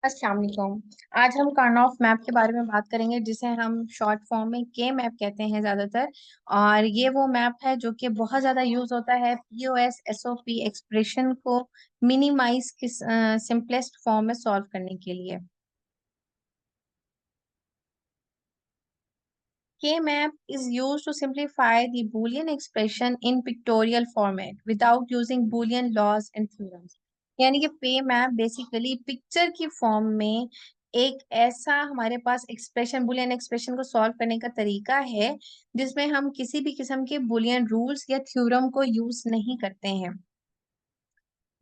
अस्सलाम वालेकुम। आज हम कार्नोफ मैप के बारे में बात करेंगे जिसे हम शॉर्ट फॉर्म में के मैप कहते हैं ज़्यादातर। और ये वो मैप है जो कि बहुत ज़्यादा यूज़ होता है पीओएस एसओपी एक्सप्रेशन को मिनिमाइज की सिंपलेस्ट फॉर्म में सॉल्व करने के लिए। K map is used to simplify the Boolean expression in pictorial format without using Boolean laws and theorems. यानी कि पे मैप बेसिकली पिक्चर की फॉर्म में एक ऐसा हमारे पास एक्सप्रेशन बुलियन एक्सप्रेशन को सॉल्व करने का तरीका है जिसमें हम किसी भी किस्म के बुलियन रूल्स या थ्योरम को यूज नहीं करते हैं।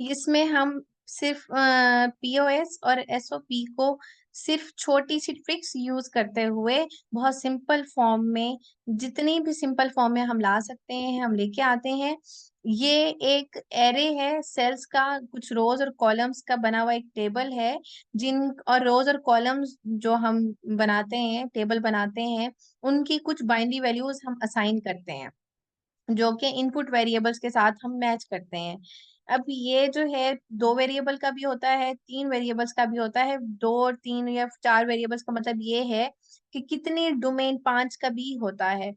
इसमें हम सिर्फ पीओएस और एसओपी को सिर्फ छोटी सी ट्रिक्स यूज करते हुए बहुत सिंपल फॉर्म में, जितनी भी सिंपल फॉर्म में हम ला सकते हैं हम लेके आते हैं। ये एक एरे है सेल्स का, कुछ रोज और कॉलम्स का बना हुआ एक टेबल है। जिन और रोज और कॉलम्स जो हम बनाते हैं, टेबल बनाते हैं, उनकी कुछ बाइनरी वैल्यूज हम असाइन करते हैं जो कि इनपुट वेरिएबल्स के साथ हम मैच करते हैं। अब ये जो है दो वेरिएबल का भी होता है, तीन वेरिएबल्स का भी होता है। दो और तीन या चार वेरिएबल्स का मतलब ये है कि कितनी डोमेन, पांच का भी होता है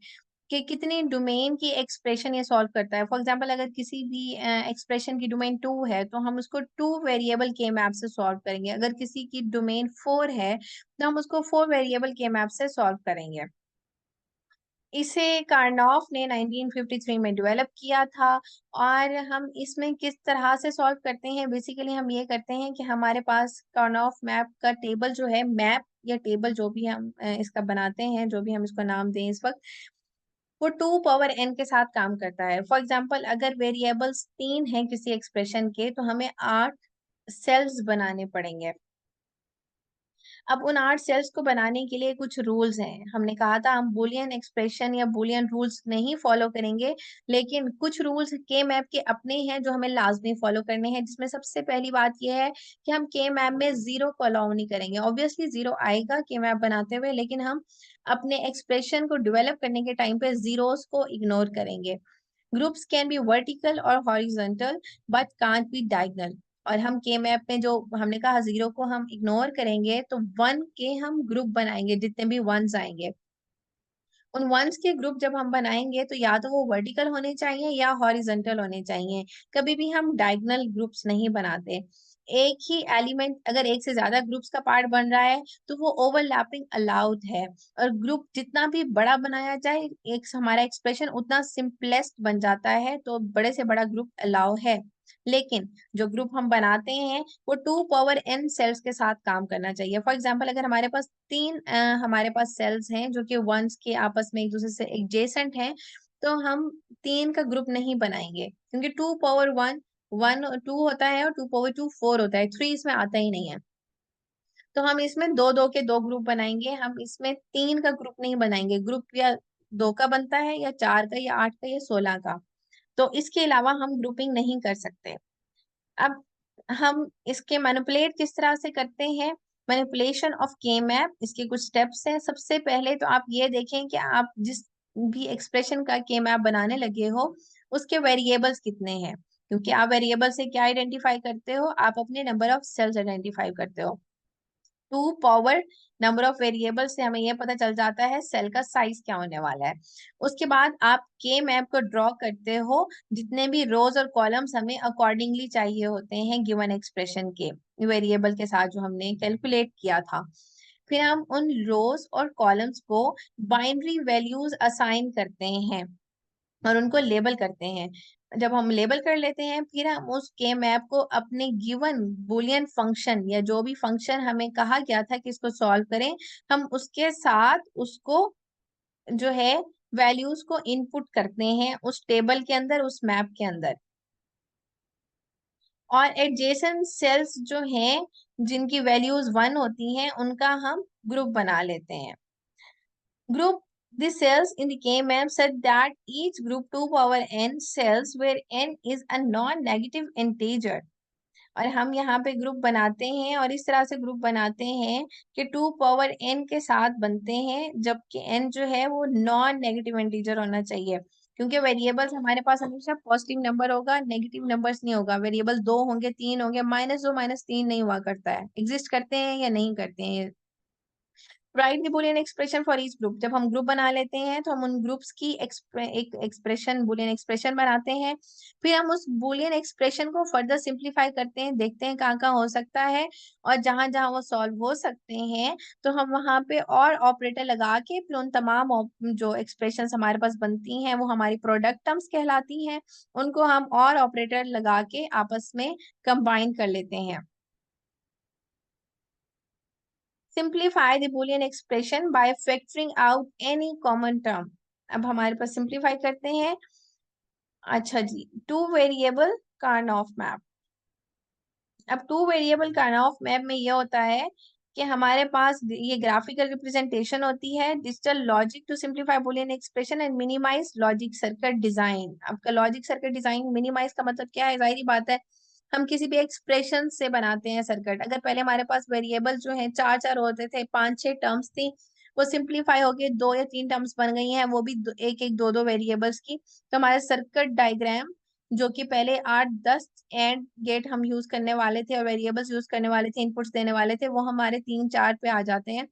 कि कितनी डोमेन की एक्सप्रेशन ये सॉल्व करता है। फॉर एग्जांपल अगर किसी भी एक्सप्रेशन की डोमेन टू है तो हम उसको टू वेरिएबल के मैप से सॉल्व करेंगे। अगर किसी की डोमेन फोर है तो हम उसको फोर वेरिएबल के मैप से सॉल्व करेंगे। इसे कार्नोफ ने 1953 में डेवलप किया था। और हम इसमें किस तरह से सॉल्व करते हैं, बेसिकली हम ये करते हैं कि हमारे पास कार्नोफ मैप का टेबल जो है, मैप या टेबल जो भी हम इसका बनाते हैं, जो भी हम इसको नाम दें इस वक्त, वो टू पावर एन के साथ काम करता है। फॉर एग्जाम्पल अगर वेरिएबल्स तीन हैं किसी एक्सप्रेशन के तो हमें आठ सेल्स बनाने पड़ेंगे। अब उन आठ सेल्स को बनाने के लिए कुछ रूल्स हैं। हमने कहा था हम बुलियन एक्सप्रेशन या बुलियन रूल्स नहीं फॉलो करेंगे, लेकिन कुछ रूल्स के मैप के अपने हैं जो हमें लाजमी फॉलो करने हैं। जिसमें सबसे पहली बात यह है कि हम के मैप में जीरो को अलाउ नहीं करेंगे। ऑब्वियसली जीरो आएगा के मैप बनाते हुए, लेकिन हम अपने एक्सप्रेशन को डेवलप करने के टाइम पे जीरोस को इग्नोर करेंगे। ग्रुप्स कैन बी वर्टिकल और horizontal but can't be diagonal. और हम के मैप में जो हमने कहा जीरो को हम इग्नोर करेंगे तो वन के हम ग्रुप बनाएंगे, जितने भी वंस आएंगे उन वंस के ग्रुप जब हम बनाएंगे तो या तो वो वर्टिकल होने चाहिए या हॉरिजॉन्टल होने चाहिए। कभी भी हम डायगोनल ग्रुप्स नहीं बनाते। एक ही एलिमेंट अगर एक से ज्यादा ग्रुप्स का पार्ट बन रहा है तो वो ओवरलैपिंग अलाउड है। और ग्रुप जितना भी बड़ा बनाया जाए, एक हमारा एक्सप्रेशन उतना सिंपलेस्ट बन जाता है, तो बड़े से बड़ा ग्रुप अलाउ है। लेकिन जो ग्रुप हम बनाते हैं वो टू पावर एन सेल्स के साथ काम करना चाहिए। फॉर एग्जांपल अगर हमारे पास तीन हमारे पास सेल्स हैं जो कि वंस के आपस में एक दूसरे से एडजेसेंट हैं, तो हम तीन का ग्रुप नहीं बनाएंगे क्योंकि two power one, one two होता है और टू पावर टू फोर होता है, थ्री इसमें आता ही नहीं है। तो हम इसमें दो दो के दो ग्रुप बनाएंगे, हम इसमें तीन का ग्रुप नहीं बनाएंगे। ग्रुप या दो का बनता है या चार का या आठ का या 16 का। तो इसके अलावा हम ग्रुपिंग नहीं कर सकते। अब हम इसके मैनिपुलेट किस तरह से करते हैं, मैनिपुलेशन ऑफ के मैप, इसके कुछ स्टेप्स हैं। सबसे पहले तो आप ये देखें कि आप जिस भी एक्सप्रेशन का के मैप बनाने लगे हो उसके वेरिएबल्स कितने हैं। क्योंकि आप वेरिएबल से क्या आइडेंटिफाई करते हो, आप अपने नंबर ऑफ सेल्स आइडेंटिफाई करते हो। Two power number of variable से हमें यह पता चल जाता है सेल का साइज क्या होने वाला है। उसके बाद आप के मैप को ड्रॉ करते हो, जितने भी रोज और कॉलम्स हमें अकॉर्डिंगली चाहिए होते हैं गिवन एक्सप्रेशन के वेरिएबल के साथ जो हमने कैलकुलेट किया था। फिर हम उन रोज और कॉलम्स को बाइनरी वैल्यूज असाइन करते हैं और उनको लेबल करते हैं। जब हम लेबल कर लेते हैं फिर हम उस के मैप को अपने गिवन बुलियन फंक्शन या जो भी फंक्शन हमें कहा गया था कि इसको सॉल्व करें, हम उसके साथ उसको जो है वैल्यूज को इनपुट करते हैं उस टेबल के अंदर, उस मैप के अंदर। और एडजेसेंट सेल्स जो हैं जिनकी वैल्यूज वन होती हैं उनका हम ग्रुप बना लेते हैं। Group the cells in the K-map such that each group 2 power n cells where n is a non-negative integer। और हम यहाँ पे ग्रुप बनाते हैं और इस तरह से ग्रुप बनाते हैं कि टू पावर एन के साथ बनते हैं, जबकि एन जो है वो नॉन नेगेटिव इंटीजर होना चाहिए। क्योंकि वेरिएबल्स हमारे पास हमेशा पॉजिटिव नंबर होगा, नेगेटिव नंबर्स नहीं होगा। वेरिएबल 2 होंगे, 3 होंगे, -2 -3 नहीं हुआ करता है। एग्जिस्ट करते हैं या नहीं करते हैं। Right the Boolean expression for each group. जब हम ग्रुप बना लेते हैं तो हम उन ग्रुप्स की एक एक्सप्रेशन, बुलियन एक्सप्रेशन बनाते हैं। फिर हम उस बुलियन एक्सप्रेशन को फर्दर सिंप्लीफाई करते हैं, देखते हैं कहाँ कहाँ हो सकता है, और जहां जहां वो सॉल्व हो सकते हैं तो हम वहां पे और ऑपरेटर लगा के फिर उन तमाम जो एक्सप्रेशंस हमारे पास बनती हैं वो हमारी प्रोडक्ट टर्म्स कहलाती हैं, उनको हम और ऑपरेटर लगा के आपस में कंबाइन कर लेते हैं। Simplify the Boolean expression by factoring out any common term. अब हमारे पास सिंप्लीफाई करते हैं। अच्छा जी, टू वेरिएबल कार्नॉफ मैप। अब टू वेरिएबल कार्नॉफ मैप में यह होता है कि हमारे पास ये ग्राफिकल रिप्रेजेंटेशन होती है, digital logic to simplify Boolean expression and minimize logic circuit design. आपका लॉजिक सर्किट डिजाइन, मिनिमाइज का मतलब क्या है? जाहिर बात है, हम किसी भी एक्सप्रेशन से बनाते हैं सर्किट। अगर पहले हमारे पास वेरिएबल जो है चार चार होते थे, 5-6 टर्म्स थी, वो सिंप्लीफाई होके 2 या 3 टर्म्स बन गई हैं, वो भी एक एक दो दो वेरिएबल्स की। तो हमारे सर्किट डायग्राम जो कि पहले 8-10 एंड गेट हम यूज करने वाले थे और वेरिएबल्स यूज करने वाले थे, इनपुट्स देने वाले थे, वो हमारे 3-4 पे आ जाते हैं।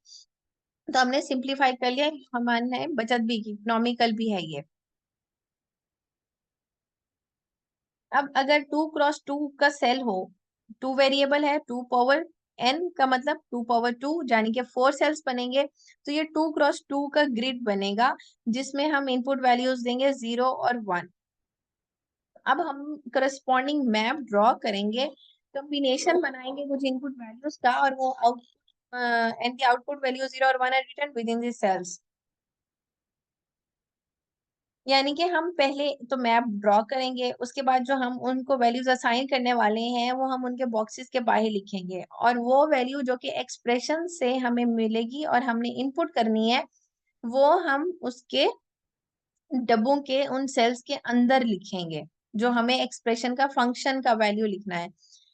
तो हमने सिंप्लीफाई कर लिया, हमारे बचत भी की, इकोनॉमिकल भी है ये। अब अगर 2x2 का सेल हो, 2 वेरिएबल है, 2 पावर n का मतलब 2 पावर 2, यानी कि 4 सेल्स बनेंगे। तो ये 2x2 का ग्रिड बनेगा जिसमें हम इनपुट वैल्यूज देंगे 0 और 1। अब हम करस्पॉन्डिंग मैप ड्रॉ करेंगे, कॉम्बिनेशन बनाएंगे कुछ इनपुट वैल्यूज का, और वो out and the output value 0 और 1 are written within the cells. यानी कि हम पहले तो मैप ड्रॉ करेंगे, उसके बाद जो हम उनको वैल्यूज असाइन करने वाले हैं वो हम उनके बॉक्सेस के बाहर लिखेंगे, और वो वैल्यू जो कि एक्सप्रेशन से हमें मिलेगी और हमने इनपुट करनी है, वो हम उसके डब्बों के उन सेल्स के अंदर लिखेंगे जो हमें एक्सप्रेशन का फंक्शन का वैल्यू लिखना है।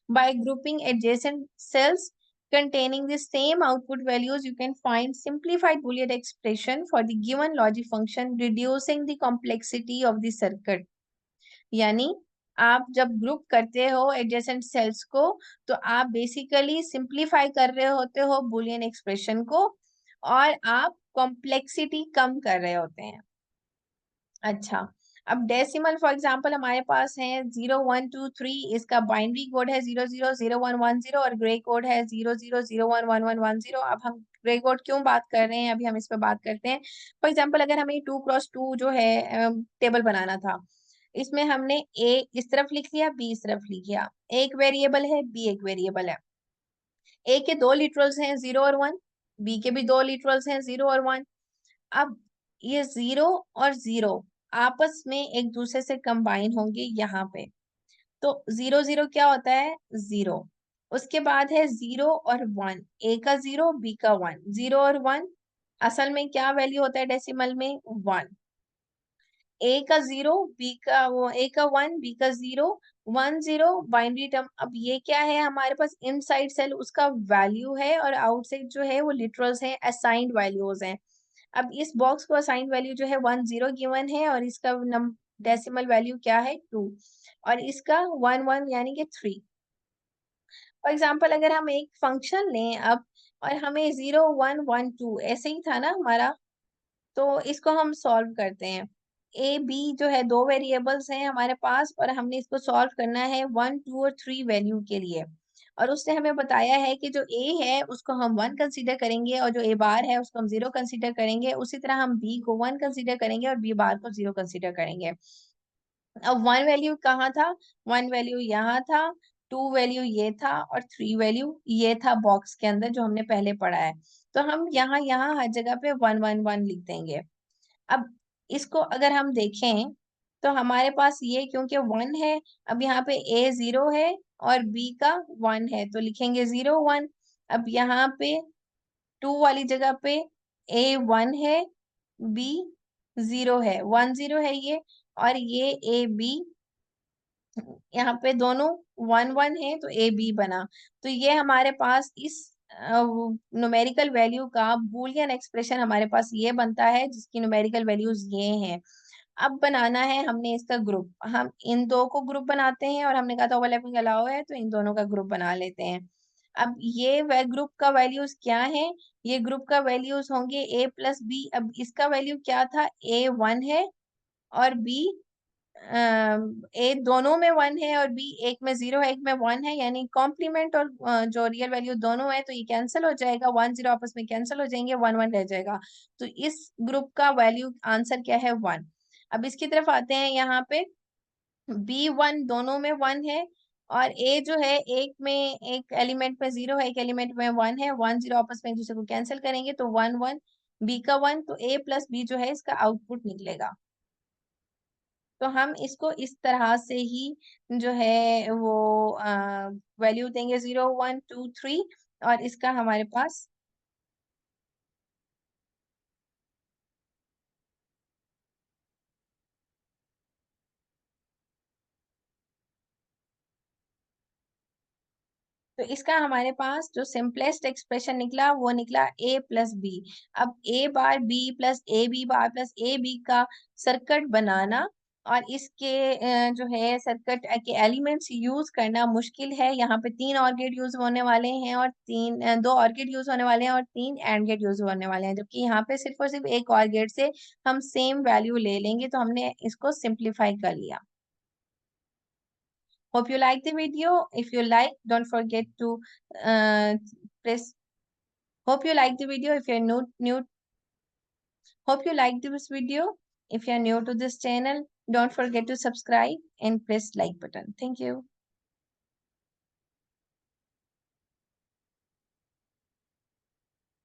Bye grouping adjacent sales containing the same output values, you can find simplified Boolean expression for the given logic function, reducing the complexity of the circuit. यानी आप जब ग्रुप करते हो एडजेसेंट सेल्स को, तो आप बेसिकली सिंप्लीफाई कर रहे होते हो बुलियन एक्सप्रेशन को, और आप कॉम्प्लेक्सिटी कम कर रहे होते हैं। अच्छा, अब डेसिमल फॉर एग्जांपल हमारे पास है 0123, इसका बाइनरी कोड है 000110 और ग्रे कोड है 00011110। अब हम ग्रे कोड क्यों बात कर रहे हैं, अभी हम इस पर बात करते हैं। फॉर एग्जांपल अगर हमें 2x2 जो है टेबल बनाना था, इसमें हमने ए इस तरफ लिख लिया, बी इस तरफ लिख लिया, एक वेरिएबल है, बी एक वेरिएबल है। ए के दो लिटरल्स हैं 0 और 1, बी के भी दो लिटरल्स हैं 0 और 1। अब ये 0 और 0 आपस में एक दूसरे से कंबाइन होंगे यहाँ पे। तो 0 0 क्या होता है? 0। उसके बाद है 0 और 1, ए का 0, बी का 1। 0 और 1 असल में क्या वैल्यू होता है डेसिमल में? 1। ए का 0, बी का वो, ए का 1, बी का 0, 1 0 बाइनरी टर्म। अब ये क्या है हमारे पास? इनसाइड सेल उसका वैल्यू है, और आउटसाइड जो है वो लिटरल्स हैं, असाइंड वैल्यूज हैं। अब इस बॉक्स को असाइंड वैल्यू जो है 1 0 गिवन है, और इसका डेसिमल वैल्यू क्या है? 2, और इसका 1 1 यानी कि 3। फॉर एग्जाम्पल अगर हम एक फंक्शन लें अब, और हमें 0 1 1 2 ऐसे ही था ना हमारा, तो इसको हम सॉल्व करते हैं। ए बी जो है दो वेरिएबल्स हैं हमारे पास, और हमने इसको सॉल्व करना है 1 2 और 3 वैल्यू के लिए। और उसने हमें बताया है कि जो ए है उसको हम 1 कंसीडर करेंगे, और जो ए बार है उसको हम 0 कंसीडर करेंगे। उसी तरह हम बी को 1 कंसीडर करेंगे और बी बार को 0 कंसीडर करेंगे। अब 1 वैल्यू कहाँ था? 1 वैल्यू यहाँ था, 2 वैल्यू ये था, और 3 वैल्यू ये था बॉक्स के अंदर जो हमने पहले पढ़ा है। तो हम यहाँ यहाँ हर जगह पे 1 1 1 लिख देंगे। अब इसको अगर हम देखें तो हमारे पास ये क्योंकि 1 है, अब यहाँ पे ए 0 है और बी का 1 है, तो लिखेंगे 0 1। अब यहाँ पे 2 वाली जगह पे ए 1 है, बी 0 है, 1 0 है ये, और ये ए बी यहाँ पे दोनों 1 1 है, तो ए बी बना। तो ये हमारे पास इस न्यूमेरिकल वैल्यू का बूलियन एक्सप्रेशन हमारे पास ये बनता है, जिसकी न्यूमेरिकल वैल्यूज ये हैं। अब बनाना है हमने इसका ग्रुप, हम इन दो को ग्रुप बनाते हैं और हमने कहा था ओवरलैपिंग अलाउ है तो इन दोनों का ग्रुप बना लेते हैं। अब ये वे ग्रुप का वैल्यूज क्या है, ये ग्रुप का वैल्यूज होंगे a प्लस बी। अब इसका वैल्यू क्या था, a 1 है और b ए दोनों में 1 है और बी एक में 0 है एक में 1 है, यानी कॉम्प्लीमेंट और जो रियल वैल्यू दोनों है, तो ये कैंसिल हो जाएगा, 1 0 आपस में कैंसिल हो जाएंगे, 1 1 रह जाएगा। तो इस ग्रुप का वैल्यू आंसर क्या है, 1। अब इसकी तरफ आते हैं, यहाँ पे b1 दोनों में 1 है और a जो है एक में, एक एलिमेंट में 0 है एक एलिमेंट में 1 है, 1 0 आपस में एक दूसरे को कैंसिल करेंगे तो 1 1, b का 1, तो a प्लस b जो है इसका आउटपुट निकलेगा। तो हम इसको इस तरह से ही जो है वो वैल्यू देंगे 0 1 2 3 और इसका हमारे पास तो इसका हमारे पास जो सिंपलेस्ट एक्सप्रेशन निकला वो निकला a प्लस बी। अब a bar b plus A B bar plus A B का सर्किट बनाना और इसके जो है सर्किट के एलिमेंट्स यूज करना मुश्किल है। यहाँ पे 3 और गेट यूज होने वाले हैं और 2 और गेट यूज होने वाले हैं और 3 एंड गेट यूज होने वाले हैं, जबकि यहाँ पे सिर्फ और सिर्फ एक और गेट से हम सेम वैल्यू ले लेंगे, तो हमने इसको सिंप्लीफाई कर लिया। Hope you like the video. If you like, don't forget to press. Hope you like the video. If you're new, hope you like this video. If you're new to this channel, don't forget to subscribe and press like button. Thank you.